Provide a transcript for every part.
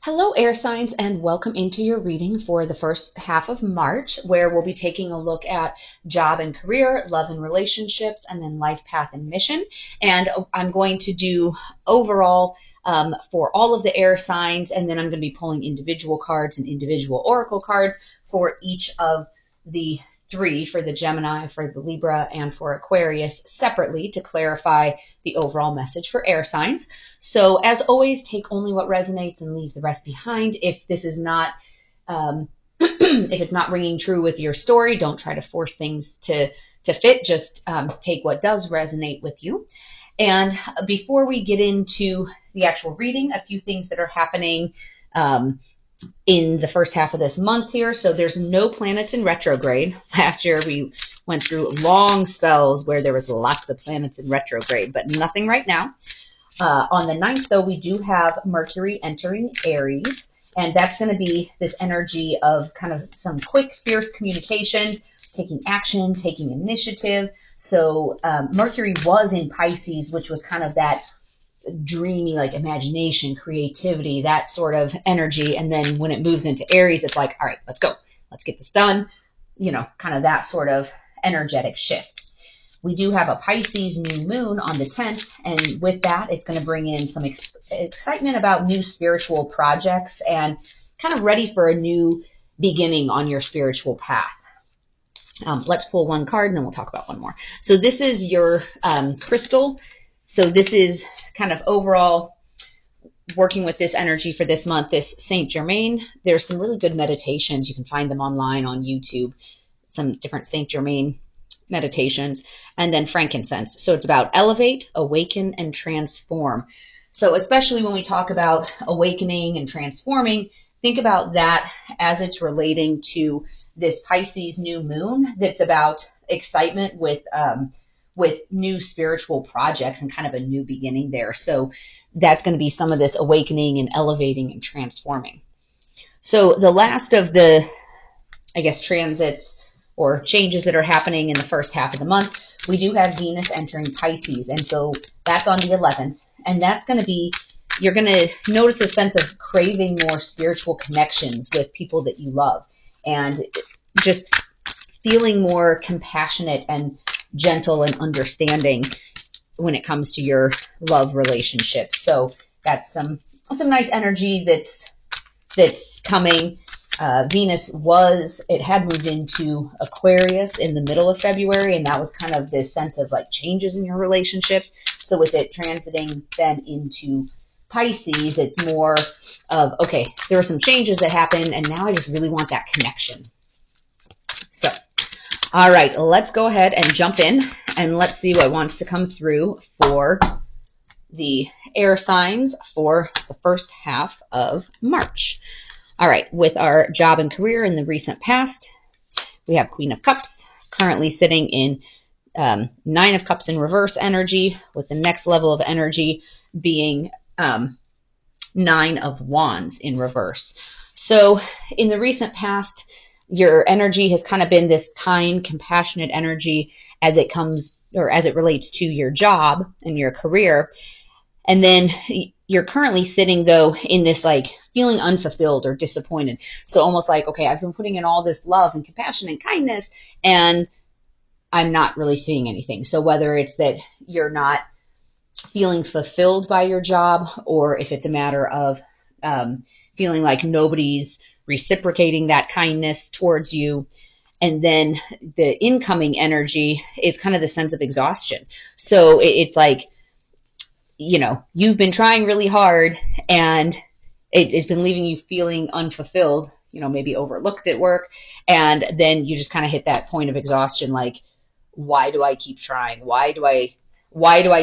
Hello, air signs, and welcome into your reading for the first half of March, where we'll be taking a look at job and career, love and relationships, and then life path and mission. And I'm going to do overall for all of the air signs, and then I'm going to be pulling individual cards and individual oracle cards for each of the three, for the Gemini, for the Libra, and for Aquarius separately to clarify the overall message for air signs. So as always, take only what resonates and leave the rest behind. If this is not, if it's not ringing true with your story, don't try to force things to fit. Just take what does resonate with you. And before we get into the actual reading, a few things that are happening in the first half of this month here. So there's no planets in retrograde. Last year we went through long spells where there was lots of planets in retrograde, but nothing right now. On the 9th, though, we do have Mercury entering Aries, and that's going to be this energy of kind of some quick, fierce communication, taking action, taking initiative. So Mercury was in Pisces, which was kind of that dreamy, like imagination, creativity, that sort of energy. And then when it moves into Aries, it's like, all right, let's go. Let's get this done. You know, kind of that sort of energetic shift. We do have a Pisces new moon on the 10th. And with that, it's going to bring in some excitement about new spiritual projects and kind of ready for a new beginning on your spiritual path. Let's pull one card and then we'll talk about one more. So this is your crystal. So this is kind of overall working with this energy for this month, this Saint Germain. There's some really good meditations. You can find them online on YouTube, some different Saint Germain meditations, and then frankincense. So it's about elevate, awaken, and transform. So especially when we talk about awakening and transforming, think about that as it's relating to this Pisces new moon that's about excitement with new spiritual projects and kind of a new beginning there. So that's going to be some of this awakening and elevating and transforming. So the last of the, I guess, transits or changes that are happening in the first half of the month, we do have Venus entering Pisces. And so that's on the 11th. And that's going to be, you're going to notice a sense of craving more spiritual connections with people that you love and just feeling more compassionate and gentle and understanding when it comes to your love relationships. So that's some nice energy that's coming. Venus had moved into Aquarius in the middle of February, and that was kind of this sense of like changes in your relationships. So with it transiting then into Pisces, it's more of, okay, there are some changes that happen, and now I just really want that connection. So, all right, let's go ahead and jump in, and let's see what wants to come through for the air signs for the first half of March. All right, with our job and career in the recent past, we have Queen of Cups currently sitting in Nine of Cups in reverse energy, with the next level of energy being Nine of Wands in reverse. So in the recent past, your energy has kind of been this kind, compassionate energy as it comes, or as it relates to your job and your career. And then you're currently sitting, though, in this like feeling unfulfilled or disappointed. So almost like, okay, I've been putting in all this love and compassion and kindness, and I'm not really seeing anything. So whether it's that you're not feeling fulfilled by your job, or if it's a matter of feeling like nobody's reciprocating that kindness towards you. And then the incoming energy is kind of the sense of exhaustion. So it's like, you know, you've been trying really hard and it's been leaving you feeling unfulfilled, you know, maybe overlooked at work. And then you just kind of hit that point of exhaustion. Like, why do I keep trying? Why do I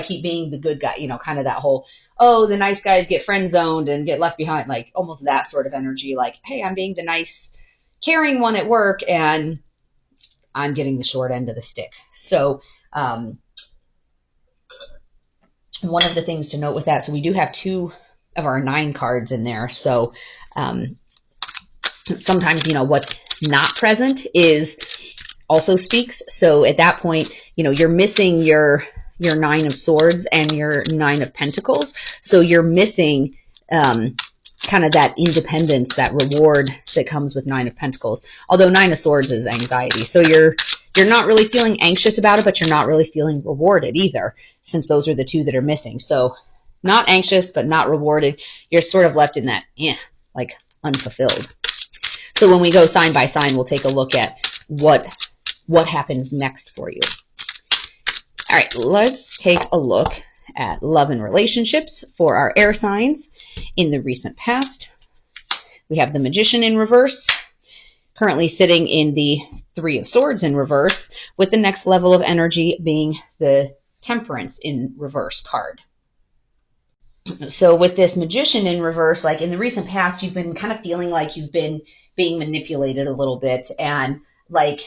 keep being the good guy? You know, kind of that whole, oh, the nice guys get friend zoned and get left behind, like almost that sort of energy. Like, hey, I'm being the nice, caring one at work and I'm getting the short end of the stick. So one of the things to note with that, so we do have 2 of our 9 cards in there. So sometimes, you know, what's not present is also speaks. So at that point, you know, you're missing your 9 of Swords and your 9 of Pentacles. So you're missing kind of that independence, that reward that comes with Nine of Pentacles. Although Nine of Swords is anxiety. So you're not really feeling anxious about it, but you're not really feeling rewarded either, since those are the two that are missing. So not anxious, but not rewarded. You're sort of left in that, like unfulfilled. So when we go sign by sign, we'll take a look at what happens next for you. All right, let's take a look at love and relationships for our air signs in the recent past. We have the Magician in reverse, currently sitting in the Three of Swords in reverse, with the next level of energy being the Temperance in reverse card. So with this Magician in reverse, like in the recent past, you've been kind of feeling like you've been being manipulated a little bit, and like,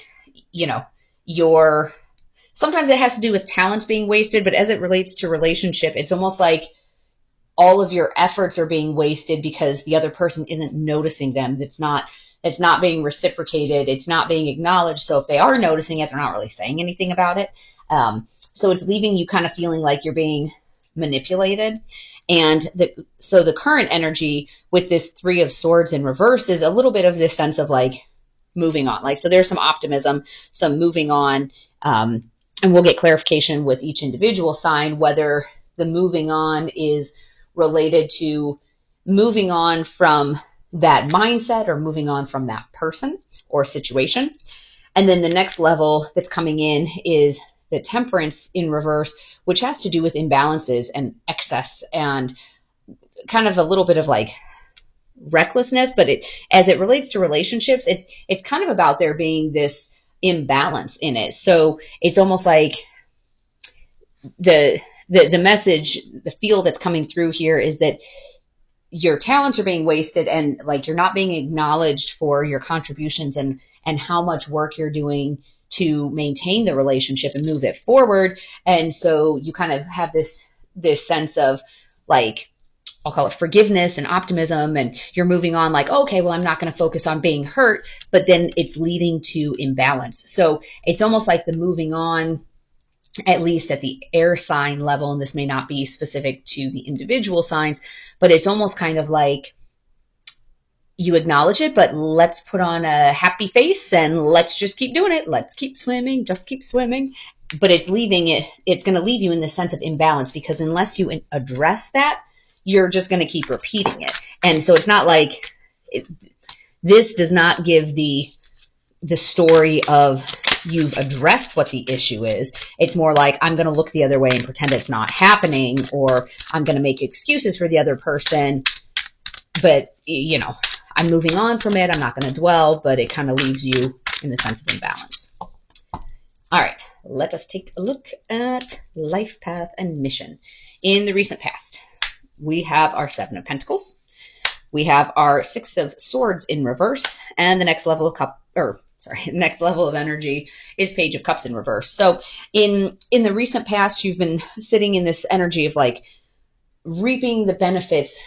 sometimes it has to do with talents being wasted, but as it relates to relationship, it's almost like all of your efforts are being wasted because the other person isn't noticing them. It's not being reciprocated. It's not being acknowledged. So if they are noticing it, they're not really saying anything about it. So it's leaving you kind of feeling like you're being manipulated. And so the current energy with this Three of Swords in reverse is a little bit of this sense of like moving on. Like, so there's some optimism, some moving on, and we'll get clarification with each individual sign whether the moving on is related to moving on from that mindset or moving on from that person or situation. And then the next level that's coming in is the Temperance in reverse, which has to do with imbalances and excess and kind of a little bit of like recklessness. But as it relates to relationships, it's kind of about there being this imbalance in it. So it's almost like the message, the feel that's coming through here is that your talents are being wasted, and like you're not being acknowledged for your contributions and how much work you're doing to maintain the relationship and move it forward. And so you kind of have this sense of like, I'll call it forgiveness and optimism, and you're moving on like, okay, well, I'm not going to focus on being hurt, but then it's leading to imbalance. So it's almost like the moving on, at least at the air sign level, and this may not be specific to the individual signs, but it's almost kind of like you acknowledge it, but let's put on a happy face and let's just keep doing it. Let's keep swimming, just keep swimming. But it's going to leave you in this sense of imbalance, because unless you address that, you're just going to keep repeating it. And so it's not like this does not give the story of you've addressed what the issue is. It's more like I'm going to look the other way and pretend it's not happening, or I'm going to make excuses for the other person. But, I'm moving on from it. I'm not going to dwell, but it kind of leaves you in the sense of imbalance. All right, let us take a look at life path and mission. In the recent past, we have our Seven of Pentacles. We have our Six of Swords in reverse, and the next level of energy is Page of Cups in reverse. So in the recent past, you've been sitting in this energy of like reaping the benefits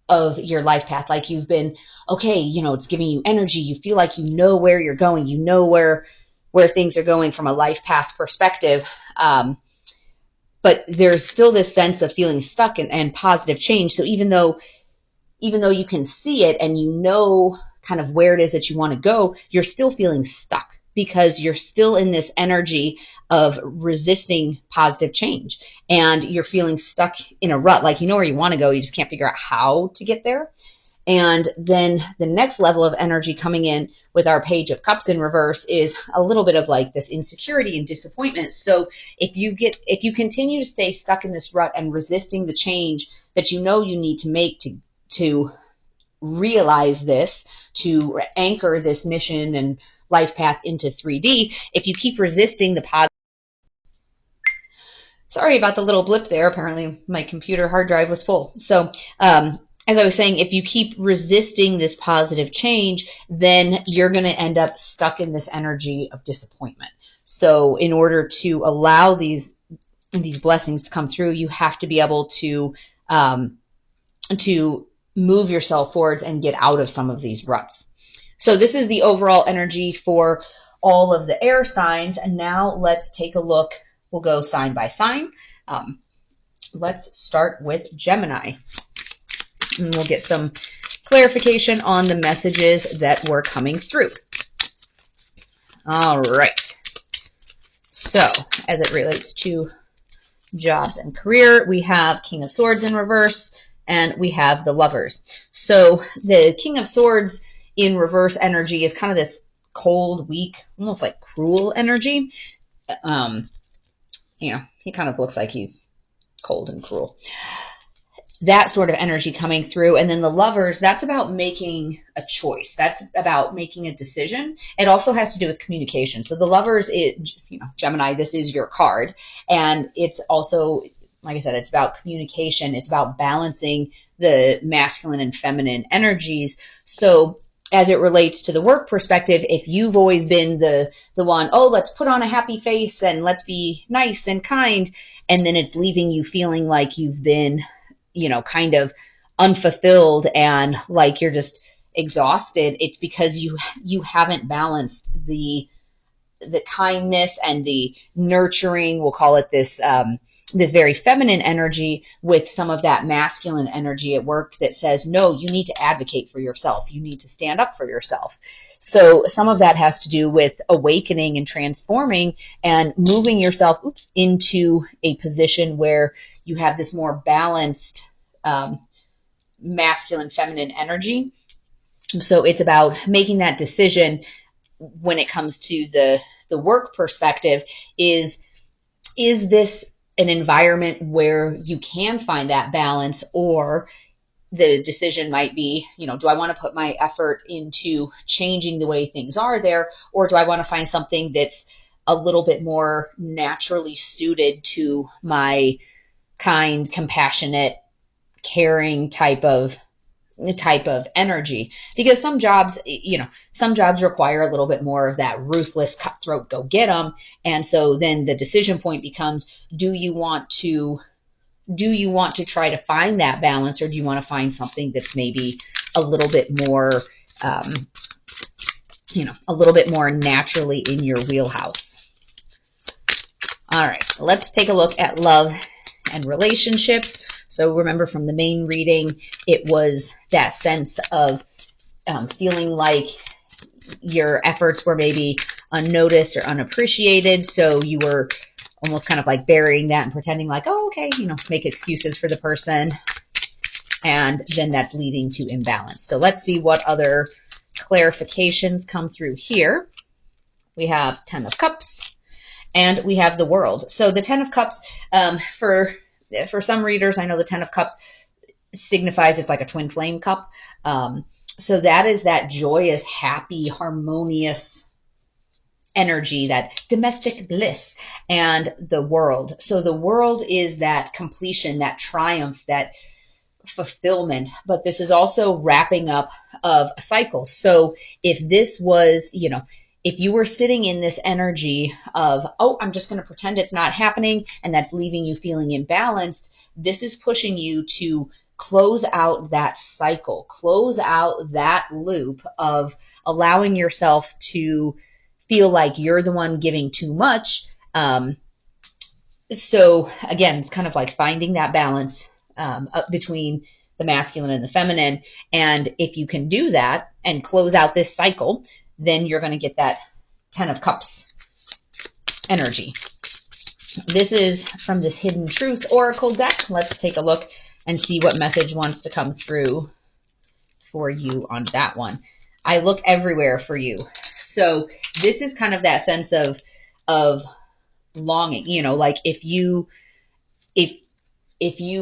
of your life path. Like you've been, okay, it's giving you energy. You feel like you know where you're going. You know where things are going from a life path perspective. But there's still this sense of feeling stuck and positive change. So even though you can see it and you know kind of where it is that you want to go, you're still feeling stuck because you're still in this energy of resisting positive change, and you're feeling stuck in a rut. Like you know where you want to go, you just can't figure out how to get there. And then the next level of energy coming in with our Page of Cups in reverse is a little bit of like this insecurity and disappointment. So if you continue to stay stuck in this rut and resisting the change that you know you need to make to realize this, to anchor this mission and life path into 3D, if you keep resisting the positive. Sorry about the little blip there. Apparently my computer hard drive was full. So as I was saying, if you keep resisting this positive change, then you're going to end up stuck in this energy of disappointment. So in order to allow these blessings to come through, you have to be able to move yourself forwards and get out of some of these ruts. So this is the overall energy for all of the air signs. And now let's take a look. We'll go sign by sign. Let's start with Gemini. And we'll get some clarification on the messages that were coming through. All right. So, as it relates to jobs and career, we have King of Swords in reverse, and we have the Lovers. So, the King of Swords in reverse energy is kind of this cold, weak, almost like cruel energy. He kind of looks like he's cold and cruel. That sort of energy coming through. And then the Lovers, that's about making a choice. That's about making a decision. It also has to do with communication. So the Lovers, Gemini, this is your card. And it's also, like I said, it's about communication. It's about balancing the masculine and feminine energies. So as it relates to the work perspective, if you've always been the one, oh, let's put on a happy face and let's be nice and kind, and then it's leaving you feeling like you've been kind of unfulfilled and like you're just exhausted, it's because you haven't balanced the kindness and the nurturing, we'll call it this very feminine energy, with some of that masculine energy at work that says, no, you need to advocate for yourself. You need to stand up for yourself. So some of that has to do with awakening and transforming and moving yourself into a position where you have this more balanced masculine, feminine energy. So it's about making that decision when it comes to the work perspective. Is this an environment where you can find that balance, or the decision might be, do I want to put my effort into changing the way things are there, or do I want to find something that's a little bit more naturally suited to my kind, compassionate, caring type of energy? Because some jobs require a little bit more of that ruthless, cutthroat, go get 'em. And so then the decision point becomes, do you want to try to find that balance, or do you want to find something that's maybe a little bit more naturally in your wheelhouse? All right, let's take a look at love and relationships. So remember, from the main reading, it was that sense of feeling like your efforts were maybe unnoticed or unappreciated. So you were almost kind of like burying that and pretending like, oh, okay, make excuses for the person. And then that's leading to imbalance. So let's see what other clarifications come through here. We have 10 of Cups, and we have the World. So the 10 of Cups, for some readers, I know the 10 of Cups signifies it's like a twin flame cup. So that is that joyous, happy, harmonious energy, that domestic bliss, and the World. So the World is that completion, that triumph, that fulfillment, but this is also wrapping up of a cycle. So if this was, if you were sitting in this energy of, oh, I'm just going to pretend it's not happening, and that's leaving you feeling imbalanced, this is pushing you to close out that cycle, close out that loop of allowing yourself to feel like you're the one giving too much. So again, it's kind of like finding that balance between the masculine and the feminine. And if you can do that and close out this cycle, then you're going to get that 10 of Cups energy. This is from this Hidden Truth Oracle deck. Let's take a look and see what message wants to come through for you on that one. I look everywhere for you. So this is kind of that sense of longing, like if you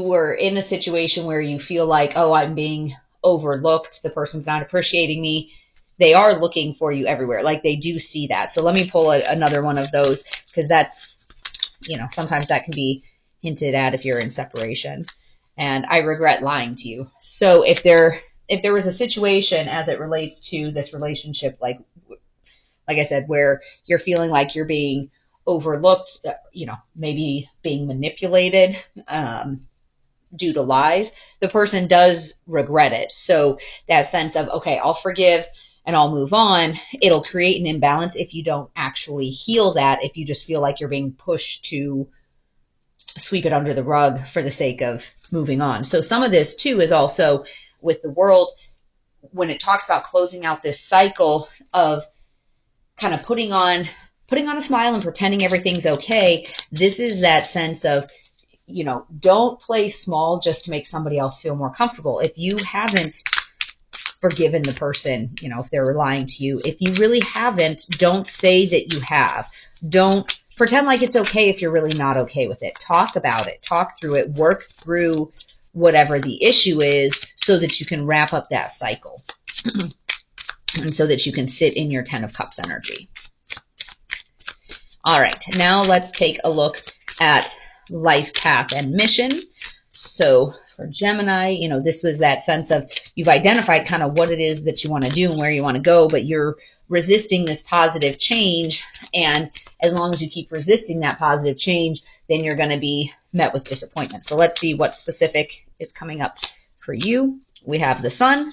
were in a situation where you feel like, oh, I'm being overlooked, the person's not appreciating me, they are looking for you everywhere. Like they do see that. So let me pull another one of those, because that's, sometimes that can be hinted at if you're in separation. And I regret lying to you. So if there was a situation as it relates to this relationship, like I said, where you're feeling like you're being overlooked, maybe being manipulated due to lies, the person does regret it. So that sense of, okay, I'll forgive and I'll move on, it'll create an imbalance if you don't actually heal that, if you just feel like you're being pushed to sweep it under the rug for the sake of moving on. So some of this too is also with the World, when it talks about closing out this cycle of kind of putting on a smile and pretending everything's okay, this is that sense of, you know, don't play small just to make somebody else feel more comfortable. If you haven't forgiven the person, you know, if they're lying to you, if you really haven't, don't say that you have. Don't pretend like it's okay if you're really not okay with it. Talk about it, talk through it, work through whatever the issue is so that you can wrap up that cycle and so that you can sit in your 10 of Cups energy. All right, now let's take a look at life path and mission. So for Gemini, you know, this was that sense of you've identified kind of what it is that you want to do and where you want to go, but you're resisting this positive change. And as long as you keep resisting that positive change, then you're going to be met with disappointment. So let's see what specific is coming up for you. We have the Sun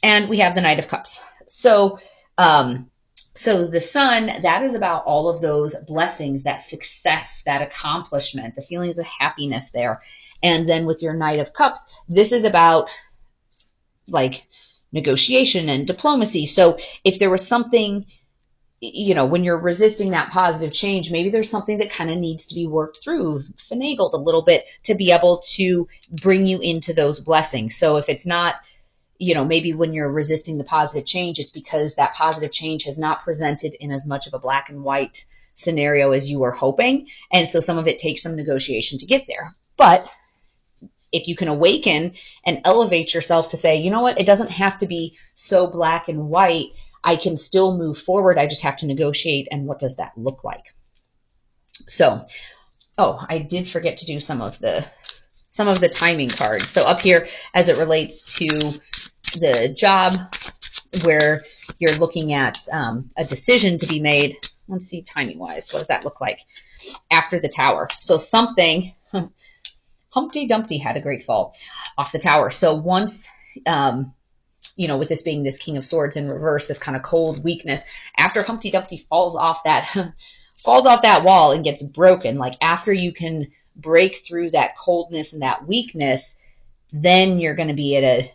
and we have the Knight of Cups. So the Sun, that is about all of those blessings, that success, that accomplishment, the feelings of happiness there. And then with your Knight of Cups, this is about like negotiation and diplomacy. So if there was something, you know, when you're resisting that positive change, maybe there's something that kind of needs to be worked through, finagled a little bit to be able to bring you into those blessings. So if it's not, you know, maybe when you're resisting the positive change, it's because that positive change has not presented in as much of a black and white scenario as you were hoping. And so some of it takes some negotiation to get there. But if you can awaken and elevate yourself to say, you know what, it doesn't have to be so black and white. I can still move forward. I just have to negotiate. And what does that look like? So, oh, I did forget to do some of the timing cards. So up here, as it relates to the job where you're looking at a decision to be made, let's see, timing wise, what does that look like after the Tower? So something, Humpty Dumpty had a great fall off the Tower. So once, you know, with this being this King of Swords in reverse, this kind of cold weakness, after Humpty Dumpty falls off that wall and gets broken, like after you can break through that coldness and that weakness, then you're going to be at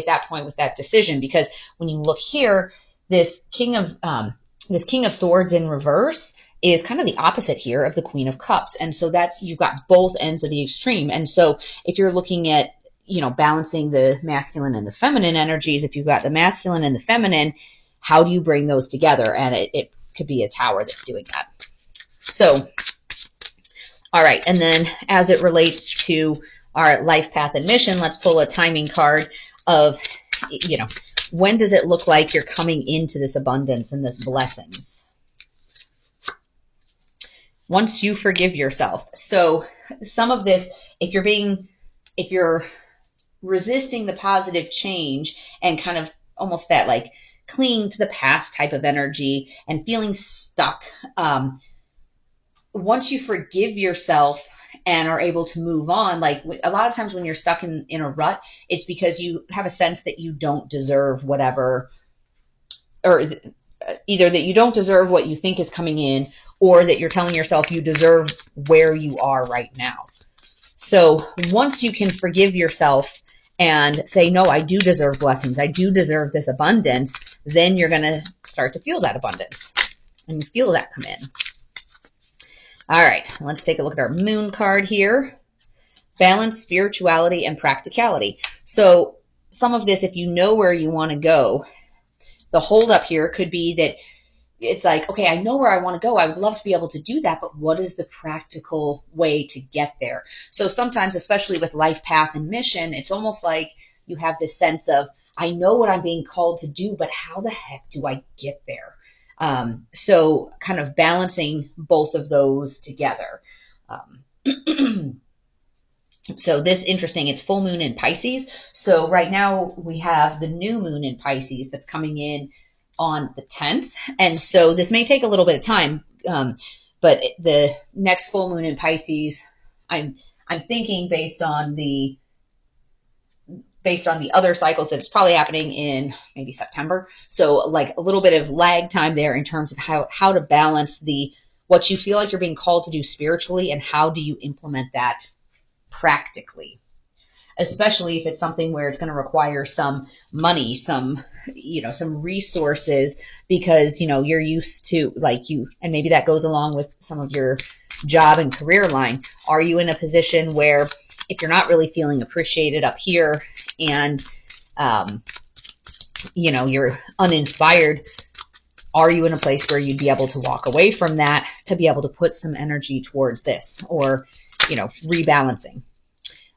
that point with that decision. Because when you look here, this King of Swords in reverse is kind of the opposite here of the Queen of Cups. And so that's, you've got both ends of the extreme. And so if you're looking at, you know, balancing the masculine and the feminine energies, if you've got the masculine and the feminine, how do you bring those together? And it could be a Tower that's doing that. So, all right. And then as it relates to our life path and mission, let's pull a timing card of, you know, when does it look like you're coming into this abundance and this blessings? Once you forgive yourself. So some of this, if you're resisting the positive change and kind of almost that like clinging to the past type of energy and feeling stuck, once you forgive yourself and are able to move on, like a lot of times when you're stuck in a rut, it's because you have a sense that you don't deserve whatever, or either that you don't deserve what you think is coming in, or that you're telling yourself you deserve where you are right now. So once you can forgive yourself and say, no, I do deserve blessings, I do deserve this abundance, then you're going to start to feel that abundance and feel that come in. All right, let's take a look at our moon card here. Balance, spirituality, and practicality. So some of this, if you know where you want to go, the holdup here could be that it's like, okay, I know where I want to go. I would love to be able to do that, but what is the practical way to get there? So sometimes, especially with life path and mission, it's almost like you have this sense of, I know what I'm being called to do, but how the heck do I get there? So kind of balancing both of those together. So this, interesting, it's full moon in Pisces. So right now we have the new moon in Pisces that's coming in on the 10th. And so this may take a little bit of time, but the next full moon in Pisces, I'm thinking based on the other cycles that it's probably happening in maybe September. So like a little bit of lag time there in terms of how to balance what you feel like you're being called to do spiritually and how do you implement that practically. especially if it's something where it's going to require some money, some resources, because, you're used to, and maybe that goes along with some of your job and career line. Are you in a position where if you're not really feeling appreciated up here and, you're uninspired, are you in a place where you'd be able to walk away from that to be able to put some energy towards this, or, rebalancing?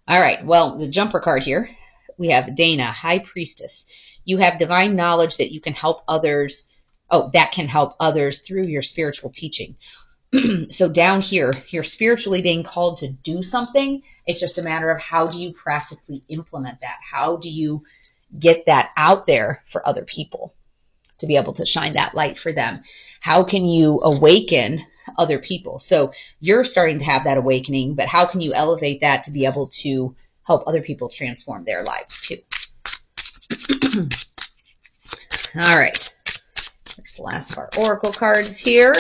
All right. Well, the jumper card here, we have Dana, High Priestess. You have divine knowledge that you can help others. Oh, that can help others through your spiritual teaching. So down here, you're spiritually being called to do something. It's just a matter of how do you practically implement that? How do you get that out there for other people to be able to shine that light for them? How can you awaken other people? So you're starting to have that awakening, but how can you elevate that to be able to help other people transform their lives too? All right. Here's the last of our oracle cards here.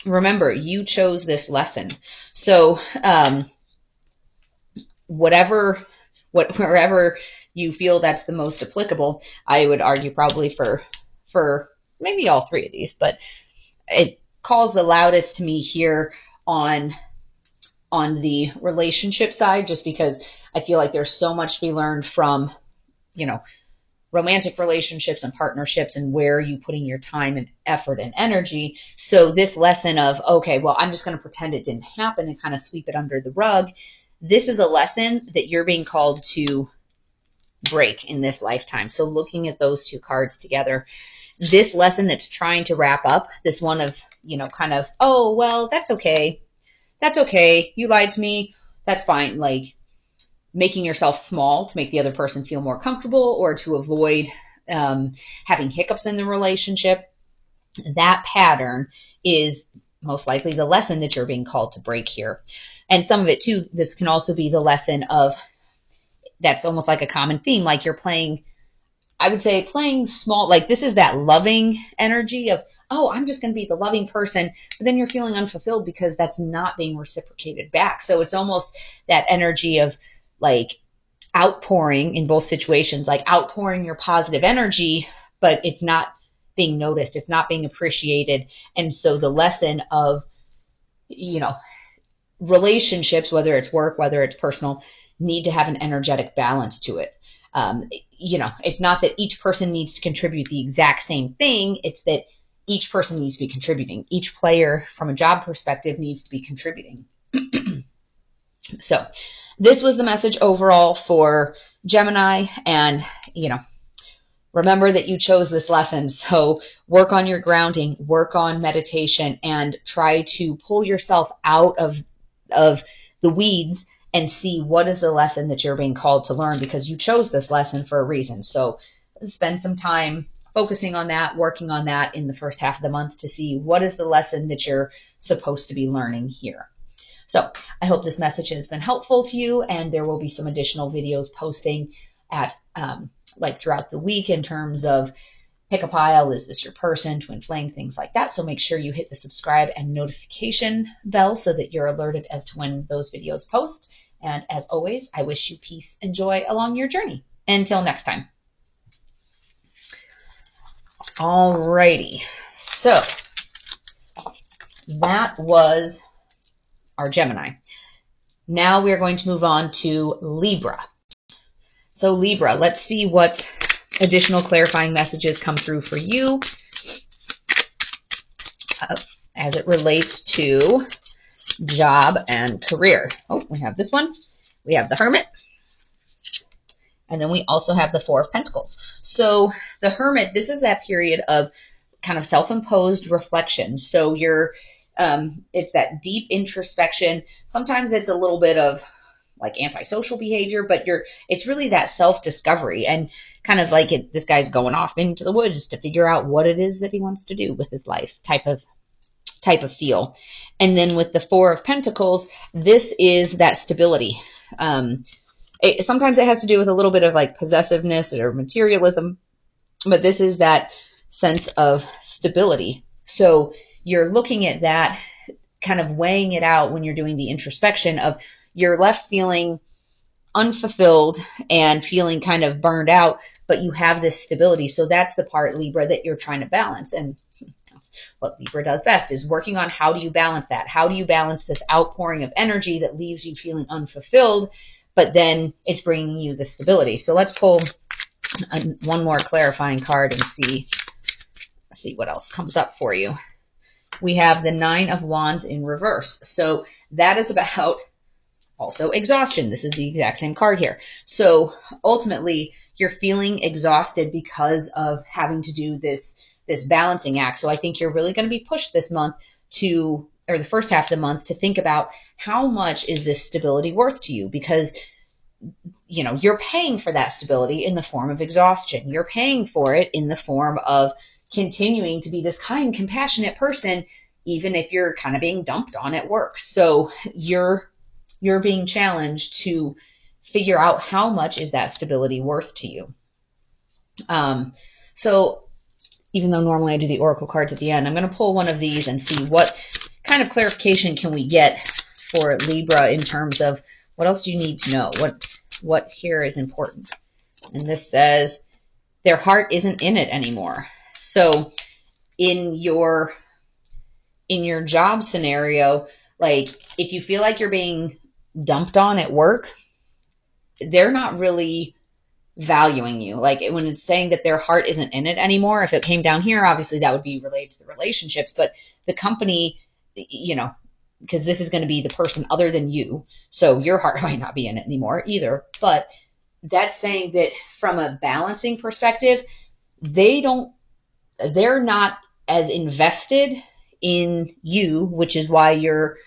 Remember, you chose this lesson. So wherever you feel that's the most applicable, I would argue probably for maybe all three of these, but it calls the loudest to me here on the relationship side, just because I feel like there's so much to be learned from, romantic relationships and partnerships, and where are you putting your time and effort and energy. So this lesson of, okay, well, I'm just going to pretend it didn't happen and kind of sweep it under the rug. This is a lesson that you're being called to break in this lifetime. So looking at those two cards together, this lesson that's trying to wrap up, this one of, kind of, oh, well, that's okay. That's okay. You lied to me. That's fine. Like, making yourself small to make the other person feel more comfortable, or to avoid having hiccups in the relationship. That pattern is most likely the lesson that you're being called to break here. And some of it too, this can also be the lesson of, that's almost like a common theme, like you're playing, I would say playing small, like this is that loving energy of, oh, I'm just going to be the loving person, but then you're feeling unfulfilled because that's not being reciprocated back. So it's almost that energy of like outpouring in both situations, like outpouring your positive energy, but it's not being noticed. It's not being appreciated. And so the lesson of, relationships, whether it's work, whether it's personal, need to have an energetic balance to it. It's not that each person needs to contribute the exact same thing. It's that each person needs to be contributing. Each player from a job perspective needs to be contributing. So this was the message overall for Gemini. And, remember that you chose this lesson. So work on your grounding, work on meditation, and try to pull yourself out of the weeds and see what is the lesson that you're being called to learn, because you chose this lesson for a reason. So spend some time focusing on that, working on that in the first half of the month to see what is the lesson that you're supposed to be learning here. So I hope this message has been helpful to you, and there will be some additional videos posting at throughout the week in terms of pick a pile, is this your person, twin flame, things like that. So make sure you hit the subscribe and notification bell so that you're alerted as to when those videos post. And as always, I wish you peace and joy along your journey. Until next time. Alrighty, so that was our Gemini. Now we are going to move on to Libra. So Libra, let's see what additional clarifying messages come through for you as it relates to job and career. Oh, we have this one. We have the Hermit. And then we also have the Four of Pentacles. So the Hermit, this is that period of kind of self-imposed reflection. So you're, it's that deep introspection. Sometimes it's a little bit of like antisocial behavior, but it's really that self-discovery and kind of like this guy's going off into the woods to figure out what it is that he wants to do with his life type of feel. And then with the Four of Pentacles, this is that stability. Sometimes it has to do with a little bit of like possessiveness or materialism, but this is that sense of stability. So you're looking at that kind of weighing it out when you're doing the introspection of you're left feeling unfulfilled and feeling kind of burned out, but you have this stability. So that's the part, Libra, that you're trying to balance. And that's what Libra does best, is working on how do you balance that? How do you balance this outpouring of energy that leaves you feeling unfulfilled, but then it's bringing you the stability? So let's pull one more clarifying card and see what else comes up for you. We have the Nine of Wands in reverse. So that is about also exhaustion. This is the exact same card here. So ultimately, you're feeling exhausted because of having to do this balancing act. So I think you're really going to be pushed this month to, or the first half of the month, to think about how much is this stability worth to you? Because, you know, you're paying for that stability in the form of exhaustion. You're paying for it in the form of continuing to be this kind, compassionate person, even if you're kind of being dumped on at work. So you're being challenged to figure out how much is that stability worth to you. So even though normally I do the oracle cards at the end, I'm going to pull one of these and see what kind of clarification can we get for Libra in terms of what else do you need to know? What here is important? And this says their heart isn't in it anymore. So in your job scenario, like if you feel like you're being dumped on at work, they're not really valuing you. Like when it's saying that their heart isn't in it anymore, if it came down here, obviously that would be related to the relationships, but the company, you know, because this is going to be the person other than you, so your heart might not be in it anymore either, but that's saying that from a balancing perspective, they're not as invested in you, which is why you're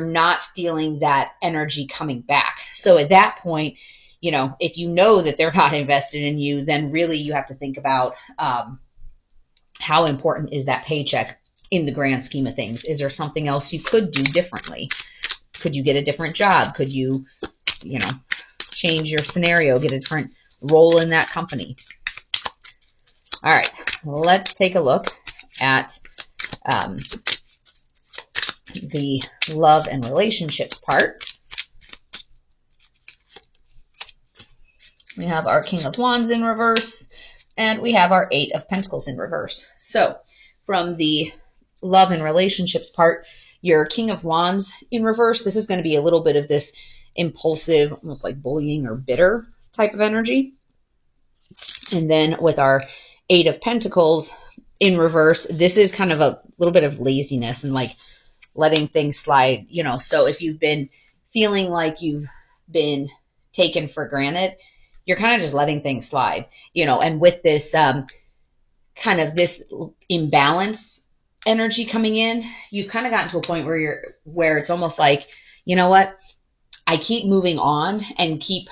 not feeling that energy coming back. So at that point, you know, if you know that they're not invested in you, then really you have to think about how important is that paycheck in the grand scheme of things. Is there something else you could do differently? Could you get a different job? Could you, you know, change your scenario, get a different role in that company? All right, let's take a look at the love and relationships part. We have our King of Wands in reverse, and we have our Eight of Pentacles in reverse. So from the love and relationships part, your King of Wands in reverse, this is going to be a little bit of this impulsive, almost like bullying or bitter type of energy. And then with our Eight of Pentacles in reverse, this is kind of a little bit of laziness and like letting things slide, you know. So if you've been feeling like you've been taken for granted, you're kind of just letting things slide, you know. And with this kind of this imbalance energy coming in, you've kind of gotten to a point where it's almost like, you know what, I keep moving on and keep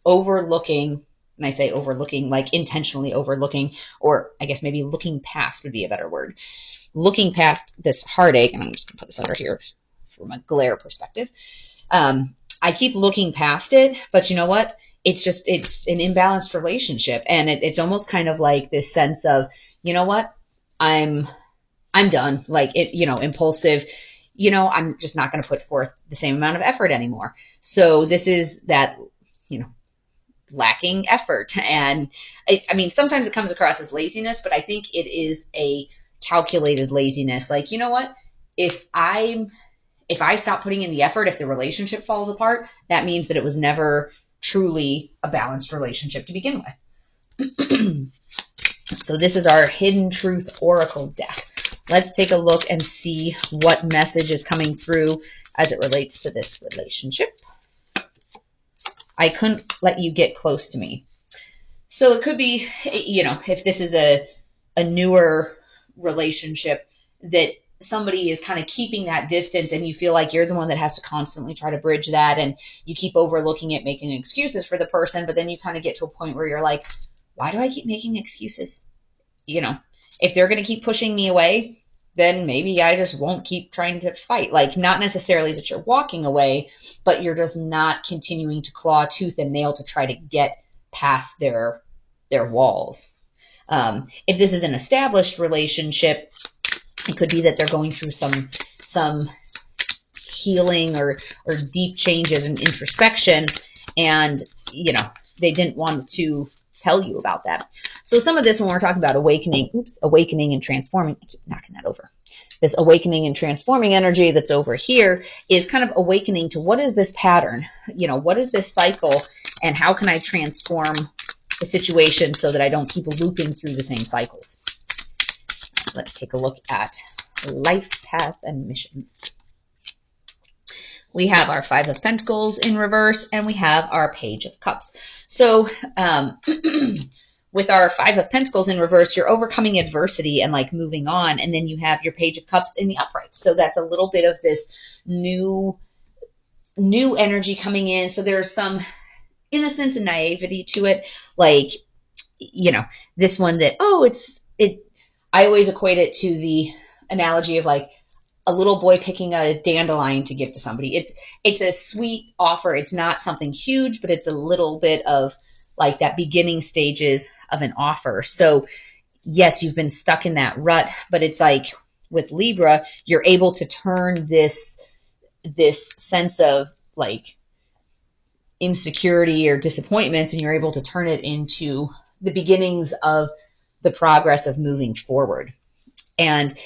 overlooking. And I say overlooking, like intentionally overlooking, or I guess maybe looking past would be a better word. Looking past this heartache, and I'm just going to put this under here from a glare perspective. I keep looking past it, but you know what? It's an imbalanced relationship. And it's almost kind of like this sense of, you know what? I'm done. Like it, you know, impulsive, you know, I'm just not going to put forth the same amount of effort anymore. So this is that, you know, lacking effort. And I mean, sometimes it comes across as laziness, but I think it is a calculated laziness. Like, you know what? If I stop putting in the effort, if the relationship falls apart, that means that it was never truly a balanced relationship to begin with. So this is our Hidden Truth Oracle deck. Let's take a look and see what message is coming through as it relates to this relationship. I couldn't let you get close to me. So it could be, you know, if this is a newer relationship, that somebody is kind of keeping that distance and you feel like you're the one that has to constantly try to bridge that, and you keep overlooking it, making excuses for the person, but then you kind of get to a point where you're like, why do I keep making excuses? You know, if they're going to keep pushing me away, then maybe I just won't keep trying to fight. Like, not necessarily that you're walking away, but you're just not continuing to claw tooth and nail to try to get past their walls. If this is an established relationship, it could be that they're going through some healing or deep changes and introspection, and they didn't want to tell you about that. So some of this, when we're talking about awakening and transforming, I keep knocking that over. This awakening and transforming energy that's over here is kind of awakening to what is this pattern? What is this cycle, and how can I transform the situation so that I don't keep looping through the same cycles? Let's take a look at life path and mission. We have our Five of Pentacles in reverse, and we have our Page of Cups. So with our Five of Pentacles in reverse, you're overcoming adversity and like moving on. And then you have your Page of Cups in the upright. So that's a little bit of this new energy coming in. So there's some innocence and naivety to it. Like, this one that, I always equate it to the analogy of like a little boy picking a dandelion to give to somebody. It's a sweet offer. It's not something huge, but it's a little bit of like that beginning stages of an offer. So yes, you've been stuck in that rut, but it's like with Libra, you're able to turn this sense of like insecurity or disappointments, and you're able to turn it into the beginnings of the progress of moving forward. And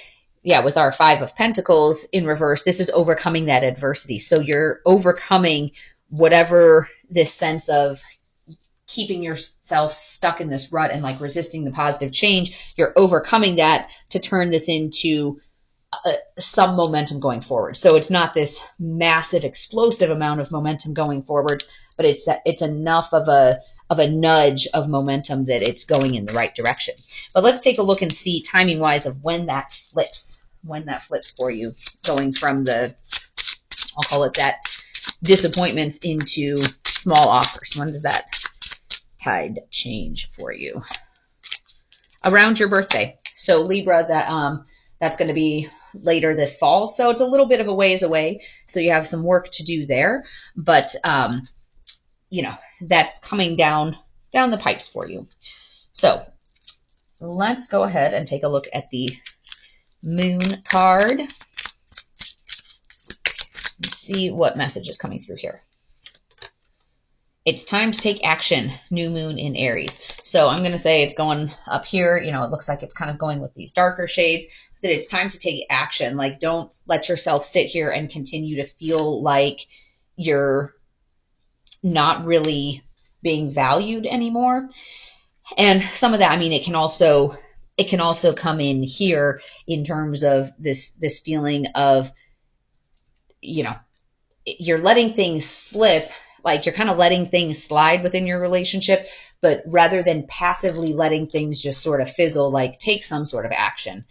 yeah, with our Five of Pentacles in reverse, this is overcoming that adversity. So you're overcoming whatever this sense of keeping yourself stuck in this rut and like resisting the positive change. You're overcoming that to turn this into some momentum going forward. So it's not this massive explosive amount of momentum going forward, but it's enough of a nudge of momentum that it's going in the right direction. But let's take a look and see timing wise of when that flips for you, going from I'll call it that, disappointments into small offers. When does that tide change for you? Around your birthday. So Libra, that's going to be later this fall. So it's a little bit of a ways away. So you have some work to do there, but that's coming down the pipes for you. So let's go ahead and take a look at the Moon card and see what message is coming through here. It's time to take action. New moon in Aries. So I'm going to say it's going up here. It looks like it's kind of going with these darker shades, that it's time to take action. Like, don't let yourself sit here and continue to feel like you're not really being valued anymore. And some of that, it can also come in here in terms of this feeling of, you're letting things slip, like you're kind of letting things slide within your relationship, but rather than passively letting things just sort of fizzle, like take some sort of action,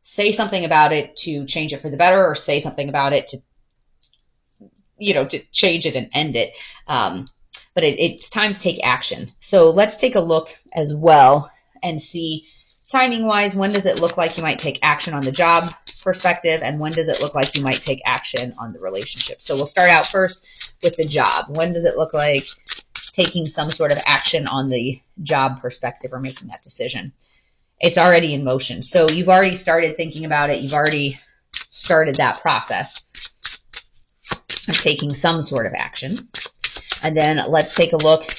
say something about it to change it for the better, or say something about it to change it and end it. But it's time to take action. So let's take a look as well and see timing wise, when does it look like you might take action on the job perspective, and when does it look like you might take action on the relationship? So we'll start out first with the job. When does it look like taking some sort of action on the job perspective or making that decision? It's already in motion. So you've already started thinking about it. You've already started that process of taking some sort of action. And then let's take a look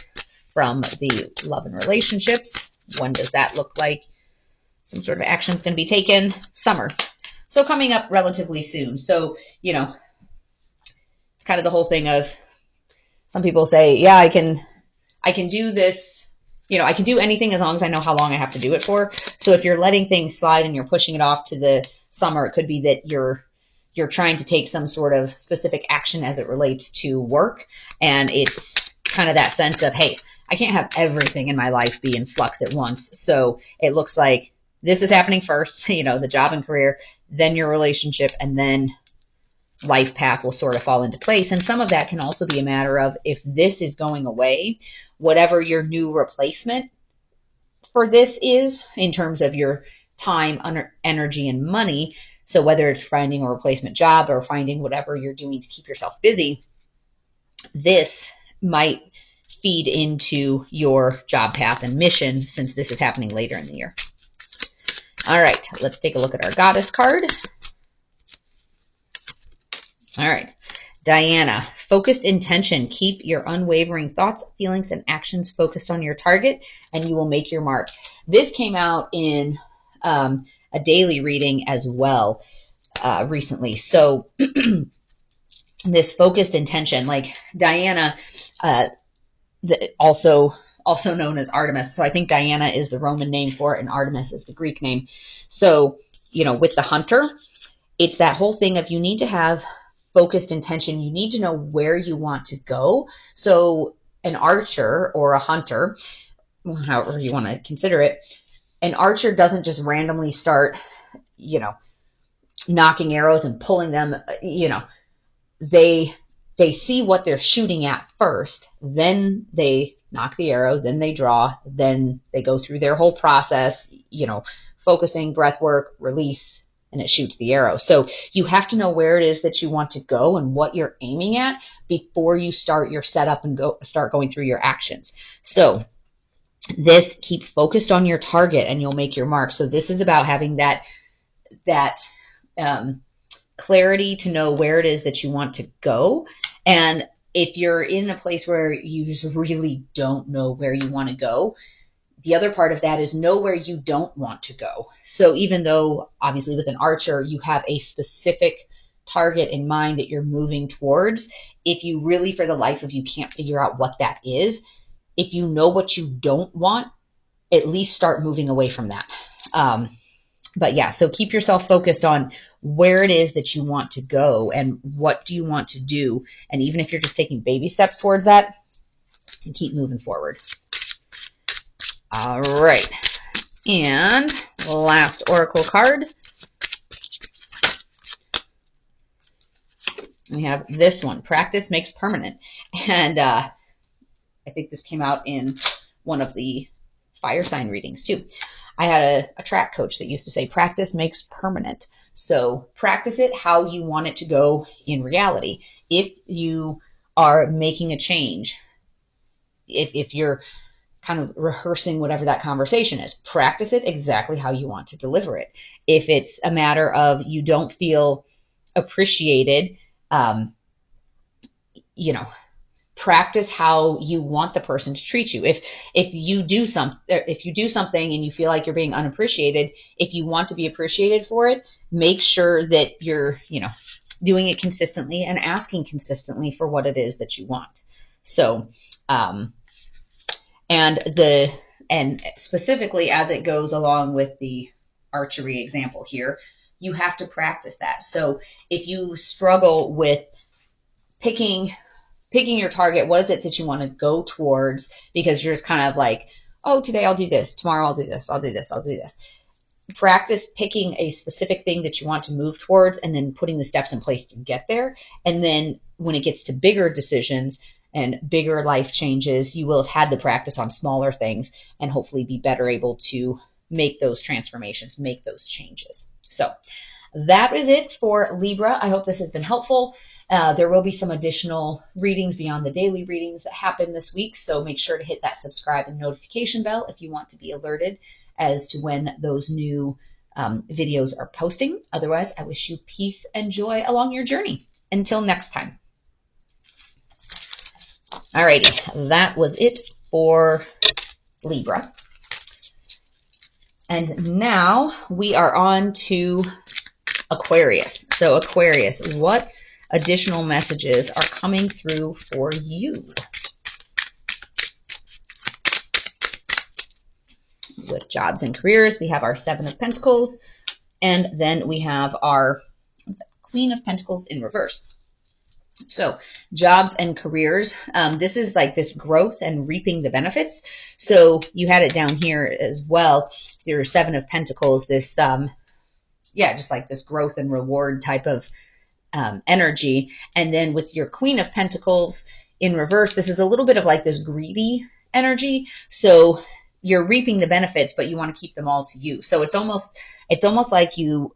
from the love and relationships. When does that look like some sort of action is going to be taken? Summer. So coming up relatively soon. So, it's kind of the whole thing of, some people say, yeah, I can do this. I can do anything as long as I know how long I have to do it for. So if you're letting things slide and you're pushing it off to the summer, it could be that you're trying to take some sort of specific action as it relates to work. And it's kind of that sense of, hey, I can't have everything in my life be in flux at once. So it looks like this is happening first, the job and career, then your relationship, and then life path will sort of fall into place. And some of that can also be a matter of, if this is going away, whatever your new replacement for this is in terms of your time, energy, and money. So whether it's finding a replacement job or finding whatever you're doing to keep yourself busy, this might feed into your job path and mission, since this is happening later in the year. All right, let's take a look at our Goddess card. All right. Diana, focused intention. Keep your unwavering thoughts, feelings, and actions focused on your target, and you will make your mark. This came out in a daily reading as well recently. So this focused intention, like Diana, also known as Artemis. So I think Diana is the Roman name for it, and Artemis is the Greek name. So, with the hunter, it's that whole thing of you need to have focused intention. You need to know where you want to go. So an archer or a hunter, however you want to consider it, an archer doesn't just randomly start, knocking arrows and pulling them. They see what they're shooting at first, then they knock the arrow, then they draw, then they go through their whole process, focusing, breath work, release, and it shoots the arrow. So you have to know where it is that you want to go and what you're aiming at before you start your setup and start going through your actions. So keep focused on your target and you'll make your mark. So this is about having that clarity to know where it is that you want to go. And if you're in a place where you just really don't know where you want to go, the other part of that is know where you don't want to go. So even though obviously with an archer, you have a specific target in mind that you're moving towards, if you really for the life of you can't figure out what that is, if you know what you don't want, at least start moving away from that. But yeah, so keep yourself focused on where it is that you want to go and what do you want to do. And even if you're just taking baby steps towards that, and keep moving forward. All right. And last oracle card. We have this one, Practice Makes Permanent. And I think this came out in one of the fire sign readings too. I had a track coach that used to say practice makes permanent. So practice it how you want it to go in reality. If you are making a change, if you're kind of rehearsing whatever that conversation is, practice it exactly how you want to deliver it. If it's a matter of you don't feel appreciated, practice how you want the person to treat you. If you do something and you feel like you're being unappreciated, if you want to be appreciated for it, make sure that you're, doing it consistently and asking consistently for what it is that you want. So, and specifically as it goes along with the archery example here, you have to practice that. So if you struggle with picking your target, what is it that you want to go towards? Because you're just kind of like, oh, today I'll do this, tomorrow I'll do this, I'll do this, I'll do this. Practice picking a specific thing that you want to move towards and then putting the steps in place to get there. And then when it gets to bigger decisions and bigger life changes, you will have had the practice on smaller things and hopefully be better able to make those transformations, make those changes. So that is it for Libra. I hope this has been helpful. There will be some additional readings beyond the daily readings that happen this week, so make sure to hit that subscribe and notification bell if you want to be alerted as to when those new videos are posting. Otherwise, I wish you peace and joy along your journey. Until next time. Alrighty, that was it for Libra. And now we are on to Aquarius. So Aquarius, what additional messages are coming through for you? With jobs and careers, we have our Seven of Pentacles, and then we have our Queen of Pentacles in reverse. So jobs and careers, this is like this growth and reaping the benefits. So you had it down here as well, your Seven of Pentacles, this, just like this growth and reward type of energy. And then with your Queen of Pentacles in reverse, this is a little bit of like this greedy energy. So you're reaping the benefits, but you want to keep them all to you. So it's almost like you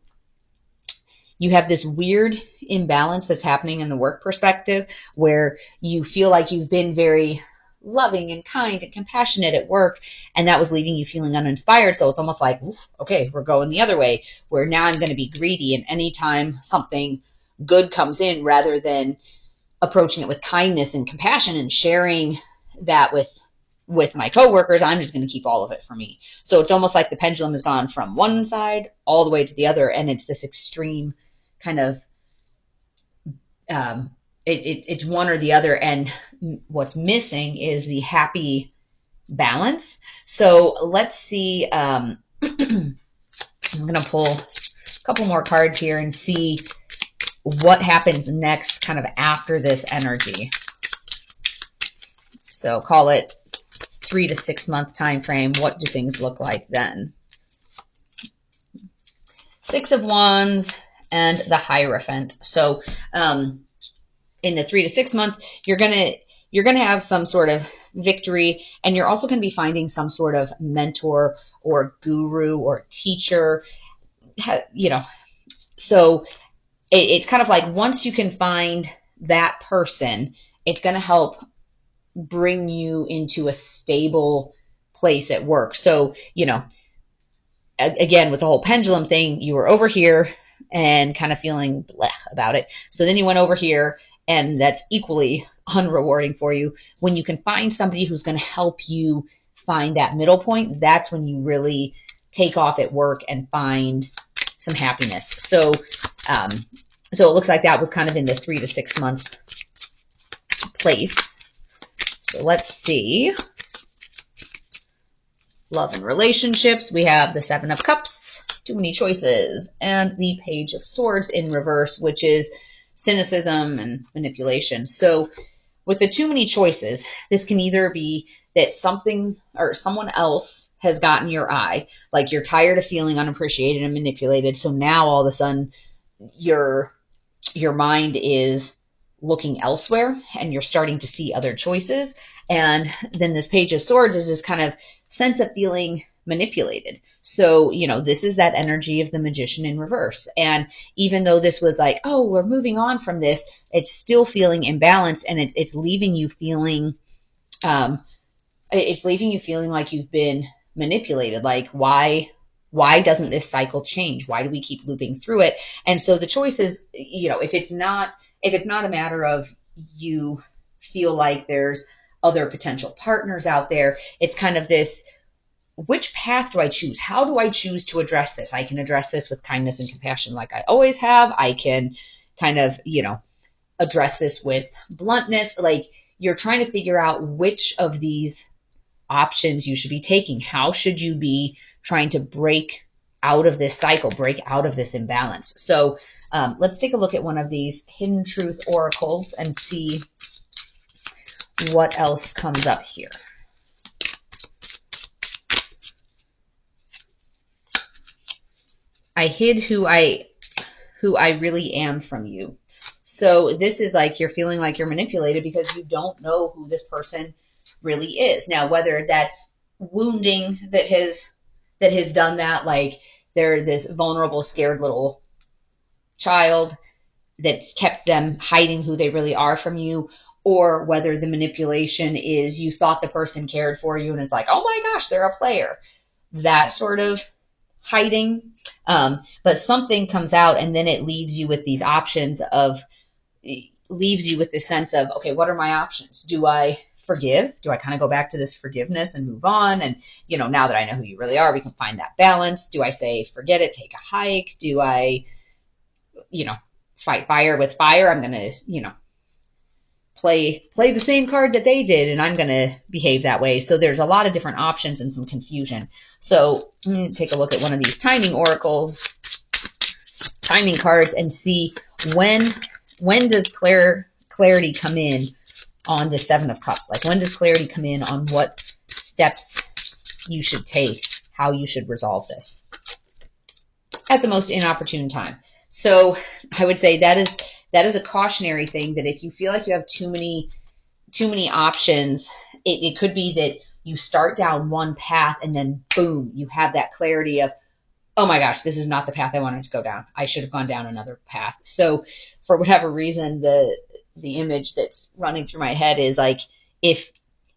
have this weird imbalance that's happening in the work perspective where you feel like you've been very loving and kind and compassionate at work, and that was leaving you feeling uninspired. So it's almost like, okay, we're going the other way, where now I'm going to be greedy, and anytime something good comes in rather than approaching it with kindness and compassion and sharing that with my coworkers. I'm just going to keep all of it for me. So it's almost like the pendulum has gone from one side all the way to the other, and it's this extreme kind of it's one or the other, and what's missing is the happy balance. So let's see. I'm going to pull a couple more cards here and see what happens next kind of after this energy. So call it 3 to 6 month time frame. What do things look like then? 6 of Wands and the Hierophant. So in the 3 to 6 month, you're gonna have some sort of victory, and you're also going to be finding some sort of mentor or guru or teacher, you know. So it's kind of like once you can find that person, it's going to help bring you into a stable place at work. So, you know, again, with the whole pendulum thing, you were over here and kind of feeling bleh about it. So then you went over here, and that's equally unrewarding for you. When you can find somebody who's going to help you find that middle point, that's when you really take off at work and find some happiness. So, so it looks like that was kind of in the 3 to 6 month place. So let's see. Love and relationships. We have the 7 of Cups, too many choices, and the Page of Swords in reverse, which is cynicism and manipulation. So with the too many choices, this can either be that something or someone else has gotten your eye, like you're tired of feeling unappreciated and manipulated. So now all of a sudden your mind is looking elsewhere and you're starting to see other choices. And then this Page of Swords is this kind of sense of feeling manipulated. So, you know, this is that energy of the Magician in reverse. And even though this was like, oh, we're moving on from this, it's still feeling imbalanced, and it's leaving you feeling, like you've been manipulated. Like, why doesn't this cycle change? Why do we keep looping through it? And so the choice is, you know, if it's not a matter of you feel like there's other potential partners out there, it's kind of this, which path do I choose? How do I choose to address this? I can address this with kindness and compassion like I always have. I can kind of, you know, address this with bluntness. Like, you're trying to figure out which of these options you should be taking. How should you be trying to break out of this cycle, break out of this imbalance? So let's take a look at one of these Hidden Truth oracles and see what else comes up here. I hid who I really am from you. So this is like you're feeling like you're manipulated because you don't know who this person really is. Now, whether that's wounding that has done that, like they're this vulnerable, scared little child that's kept them hiding who they really are from you, or whether the manipulation is you thought the person cared for you and it's like, oh my gosh, they're a player. That sort of hiding. But something comes out, and then it leaves you with these options leaves you with this sense of, okay, what are my options? Do I forgive? Do I kind of go back to this forgiveness and move on? And, you know, now that I know who you really are, we can find that balance. Do I say, forget it, take a hike? Do I, you know, fight fire with fire? I'm going to, you know, play the same card that they did, and I'm going to behave that way. So there's a lot of different options and some confusion. So take a look at one of these timing oracles, timing cards, and see when does clarity come in on the 7 of Cups? Like, when does clarity come in on what steps you should take, how you should resolve this at the most inopportune time? So I would say that is a cautionary thing, that if you feel like you have too many options, it could be that you start down one path and then boom, you have that clarity of, oh my gosh, this is not the path I wanted to go down. I should have gone down another path. So for whatever reason, the image that's running through my head is like, if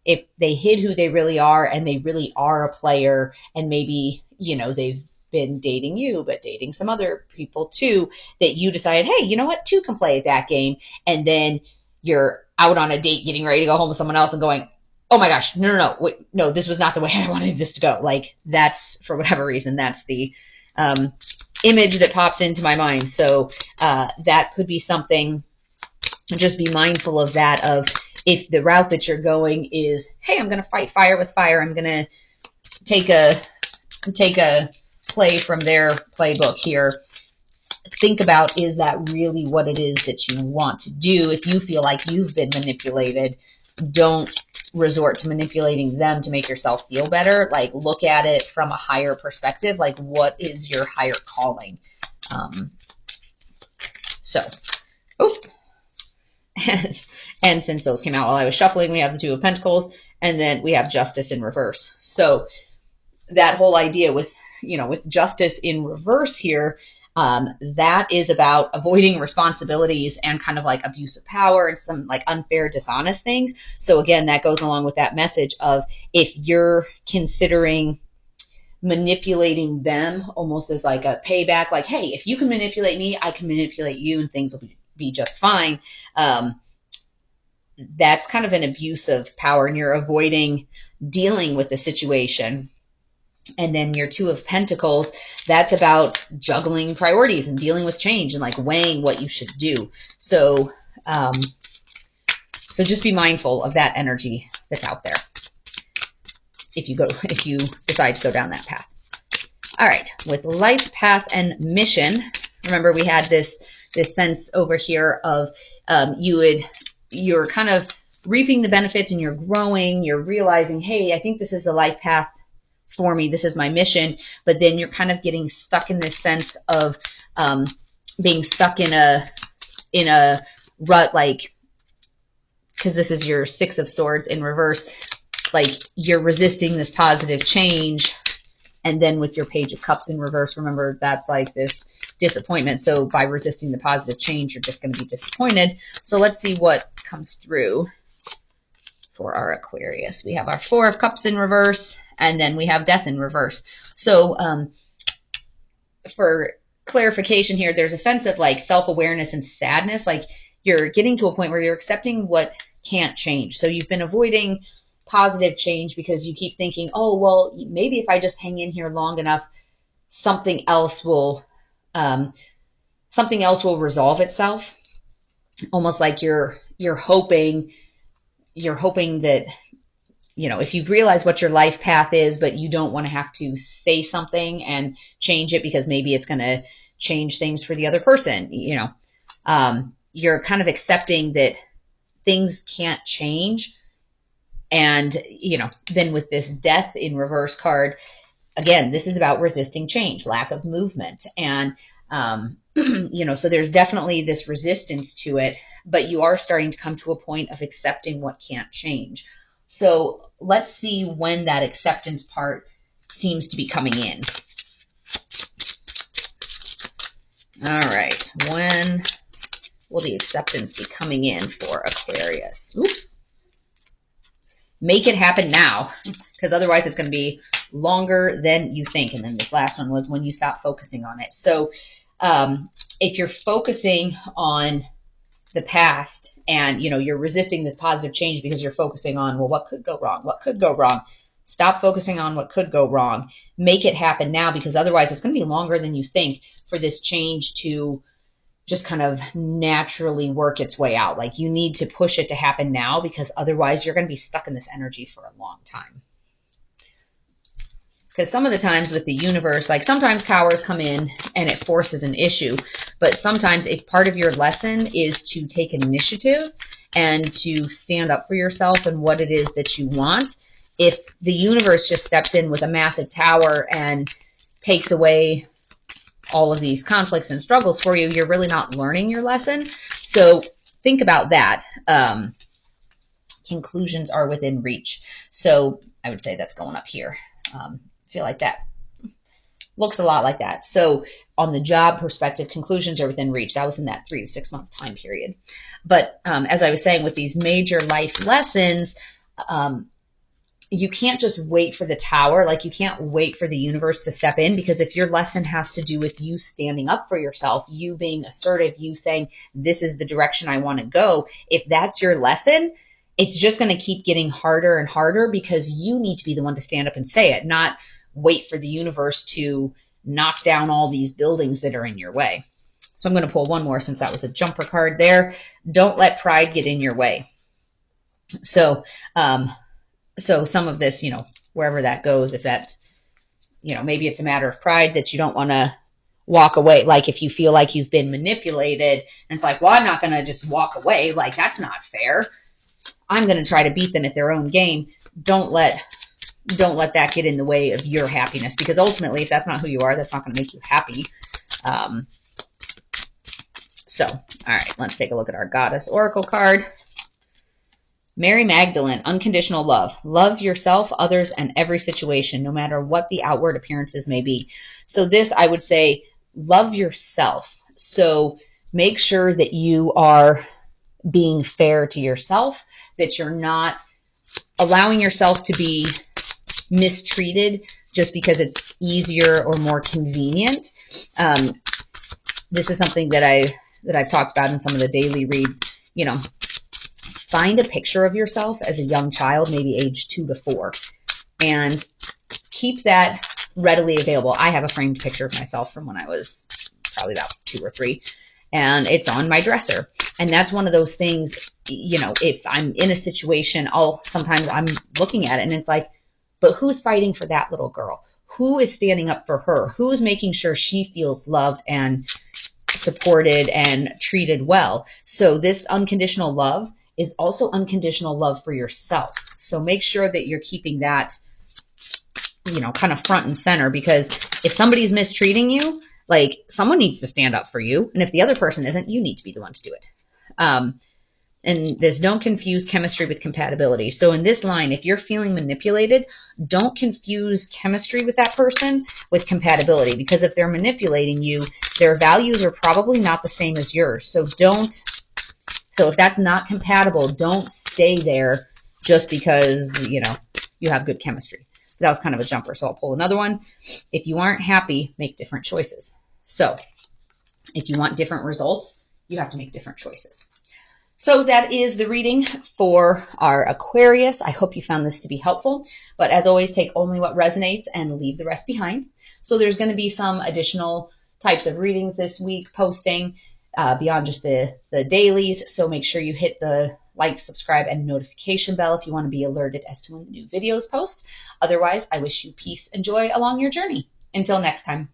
they hid who they really are and they really are a player, and maybe, you know, they've been dating you, but dating some other people too, that you decided, hey, you know what, two can play that game. And then you're out on a date getting ready to go home with someone else and going, oh my gosh, no, wait, no, this was not the way I wanted this to go. Like, that's, for whatever reason, that's the image that pops into my mind. So that could be something. Just be mindful of that, of if the route that you're going is, hey, I'm going to fight fire with fire, I'm going to take a play from their playbook here. Think about, is that really what it is that you want to do? If you feel like you've been manipulated, don't resort to manipulating them to make yourself feel better. Like, look at it from a higher perspective. Like, what is your higher calling? And since those came out while I was shuffling, we have the Two of Pentacles, and then we have Justice in reverse. So that whole idea with Justice in reverse here, that is about avoiding responsibilities and kind of like abuse of power and some like unfair, dishonest things. So again, that goes along with that message of, if you're considering manipulating them almost as like a payback, like, hey, if you can manipulate me, I can manipulate you and things will be just fine. That's kind of an abuse of power, and you're avoiding dealing with the situation. And then your Two of Pentacles, that's about juggling priorities and dealing with change and like weighing what you should do. So, so just be mindful of that energy that's out there if you decide to go down that path. All right, with life path and mission, remember we had this sense over here of you're kind of reaping the benefits and you're growing, you're realizing, hey, I think this is the life path for me, this is my mission. But then you're kind of getting stuck in this sense of being stuck in a rut, like, because this is your Six of Swords in reverse, like you're resisting this positive change. And then with your Page of Cups in reverse, remember, that's like this disappointment. So by resisting the positive change, you're just going to be disappointed. So let's see what comes through for our Aquarius. We have our Four of Cups in reverse, and then we have Death in reverse. So for clarification here, there's a sense of like self-awareness and sadness. Like, you're getting to a point where you're accepting what can't change. So you've been avoiding positive change because you keep thinking, oh, well, maybe if I just hang in here long enough, something else will resolve itself. Almost like you're hoping that, if you've realized what your life path is, but you don't want to have to say something and change it because maybe it's going to change things for the other person, you're kind of accepting that things can't change. And, then with this Death in reverse card, again, this is about resisting change, lack of movement. And, so there's definitely this resistance to it, but you are starting to come to a point of accepting what can't change. So let's see when that acceptance part seems to be coming in. All right. When will the acceptance be coming in for Aquarius? Oops. Make it happen now, because otherwise it's going to be longer than you think. And then this last one was when you stop focusing on it. So if you're focusing on the past and, you're resisting this positive change because you're focusing on, well, what could go wrong? What could go wrong? Stop focusing on what could go wrong. Make it happen now, because otherwise it's going to be longer than you think for this change to just kind of naturally work its way out. Like, you need to push it to happen now, because otherwise you're going to be stuck in this energy for a long time. Because some of the times with the universe, like sometimes towers come in and it forces an issue, but sometimes if part of your lesson is to take initiative and to stand up for yourself and what it is that you want, if the universe just steps in with a massive tower and takes away all of these conflicts and struggles for you, you're really not learning your lesson. So think about that. Conclusions are within reach. So I would say that's going up here. I feel like that looks a lot like that. So on the job perspective, conclusions are within reach. That was in that 3 to 6 month time period. But as I was saying, with these major life lessons, you can't just wait for the Tower. Like, you can't wait for the universe to step in, because if your lesson has to do with you standing up for yourself, you being assertive, you saying, this is the direction I want to go, if that's your lesson, it's just going to keep getting harder and harder, because you need to be the one to stand up and say it, not wait for the universe to knock down all these buildings that are in your way. So I'm going to pull one more, since that was a jumper card there. Don't let pride get in your way. So, so some of this, wherever that goes, if that, maybe it's a matter of pride that you don't want to walk away. Like, if you feel like you've been manipulated, and it's like, well, I'm not going to just walk away. Like, that's not fair. I'm going to try to beat them at their own game. Don't let that get in the way of your happiness, because ultimately, if that's not who you are, that's not going to make you happy. So, all right, let's take a look at our Goddess Oracle card. Mary Magdalene, unconditional love. Love yourself, others, and every situation, no matter what the outward appearances may be. So this, I would say, love yourself. So make sure that you are being fair to yourself, that you're not allowing yourself to be mistreated just because it's easier or more convenient. This is something that I've talked about in some of the daily reads. Find a picture of yourself as a young child, maybe age 2 to 4, and keep that readily available. I have a framed picture of myself from when I was probably about 2 or 3, and it's on my dresser. And that's one of those things, if I'm in a situation, sometimes I'm looking at it and it's like, but who's fighting for that little girl? Who is standing up for her? Who's making sure she feels loved and supported and treated well? So this unconditional love is also unconditional love for yourself. So make sure that you're keeping that, kind of front and center, because if somebody's mistreating you, like, someone needs to stand up for you. And if the other person isn't, you need to be the one to do it. And this, don't confuse chemistry with compatibility. So in this line, if you're feeling manipulated, don't confuse chemistry with that person with compatibility, because if they're manipulating you, their values are probably not the same as yours. So if that's not compatible, don't stay there just because, you have good chemistry. That was kind of a jumper, so I'll pull another one. If you aren't happy, make different choices. So if you want different results, you have to make different choices. So that is the reading for our Aquarius. I hope you found this to be helpful. But as always, take only what resonates and leave the rest behind. So there's going to be some additional types of readings this week posting beyond just the dailies. So make sure you hit the like, subscribe, and notification bell if you want to be alerted as to when the new videos post. Otherwise, I wish you peace and joy along your journey. Until next time.